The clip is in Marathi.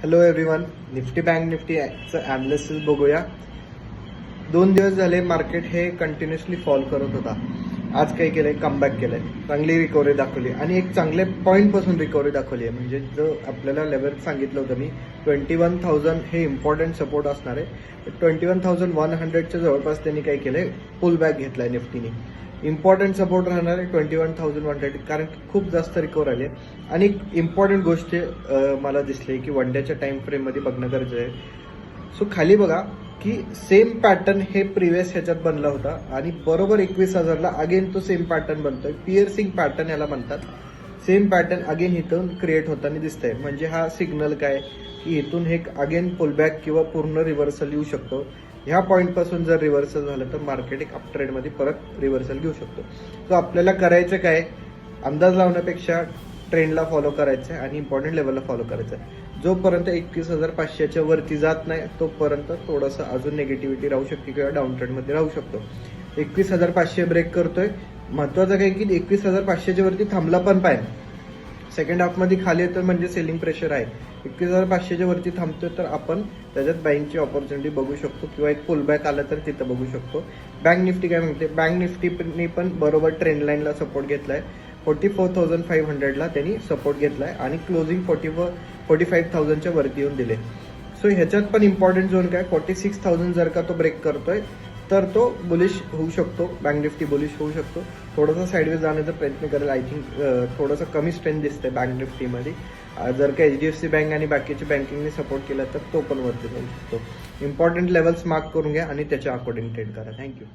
हॅलो एव्हरीवन, निफ्टी बँक निफ्टीचं ॲनालिसिस बघूया. 2 दिवस झाले मार्केट हे कंटिन्युअसली फॉल करत होता. आज काय केलंय, कमबॅक केलंय, चांगली रिकव्हरी दाखवली आणि एक चांगले पॉईंट पासून रिकव्हरी दाखवली आहे. म्हणजे जो आपल्याला लेवल सांगितलं होतं मी 21,000 हे इम्पॉर्टंट सपोर्ट असणार आहे. 21,100च्या जवळपास त्यांनी काय केलंय, पुल बॅक घेतलाय निफ्टीने. इम्पॉर्टंट सपोर्ट राहणार आहे 21,100, कारण की खूप जास्त रिकव्हर आली आहे. आणि एक इम्पॉर्टंट गोष्ट मला दिसली की वन डेच्या टाइम फ्रेम मध्ये बघणं गरजेचं आहे. सो खाली बघा की सेम पॅटर्न हे प्रिव्हियस ह्याच्यात बनला होता आणि बरोबर 21,000ला अगेन तो सेम पॅटर्न बनतोय. पिअर्सिंग पॅटर्न याला म्हणतात. सेम पॅटर्न अगेन इथून क्रिएट होताना दिसतंय. म्हणजे हा सिग्नल काय की इथून हे अगेन पुलबॅक किंवा पूर्ण रिव्हर्सल येऊ शकतो. ह्या पॉईंट पासून जर रिव्हर्सल झालं तर मार्केट एक अप ट्रेंड मध्ये परत रिव्हर्सल घेऊ शकतो. सो आपल्याला करायचं काय, अंदाज लावण्यापेक्षा ट्रेंडला फॉलो करायचं आहे आणि इम्पॉर्टंट लेवलला फॉलो करायचं आहे. जोपर्यंत 21,500च्या वरती जात नाही तोपर्यंत थोडंसं अजून निगेटिव्हिटी राहू शकते किंवा डाऊन ट्रेंडमध्ये राहू शकतो. 21,500 ब्रेक करतोय. महत्वाचं काय की 21,500च्या वरती थांबला पण पाहिजे. सेकंड हाफमध्ये खाली येतं म्हणजे सेलिंग प्रेशर आहे. 21,500च्या वरती थांबतोय तर आपण त्याच्यात बाईंगची ऑपॉर्च्युनिटी बघू शकतो किंवा एक पुलबॅक आला तर तिथं बघू शकतो. बँक निफ्टी काय म्हणते, बँक निफ्टीने पण बरोबर ट्रेंड लाईनला सपोर्ट घेतलाय. 44,500ला त्यांनी सपोर्ट घेतलाय आणि क्लोजिंग 45,000च्या वरती येऊन दिले. सो ह्याच्यात पण इम्पॉर्टंट झोन काय, 46,000 जर का तो ब्रेक करतोय तर तो बुलिश होऊ शकतो. बँक निफ्टी बुलिश होऊ शकतो. थोडासा साईडवेज जाण्याचा प्रयत्न करेल. आय थिंक थोडंसं कमी स्ट्रेंथ दिसतंय बँक निफ्टीमध्ये. जर का HDFC बँक आणि बाकीची बँकिंगने सपोर्ट केला तर तो पण वरती जाऊ शकतो. इम्पॉर्टंट लेवल्स मार्क करून घ्या आणि त्याच्या अकॉर्डिंग ट्रेड करा. थँक्यू.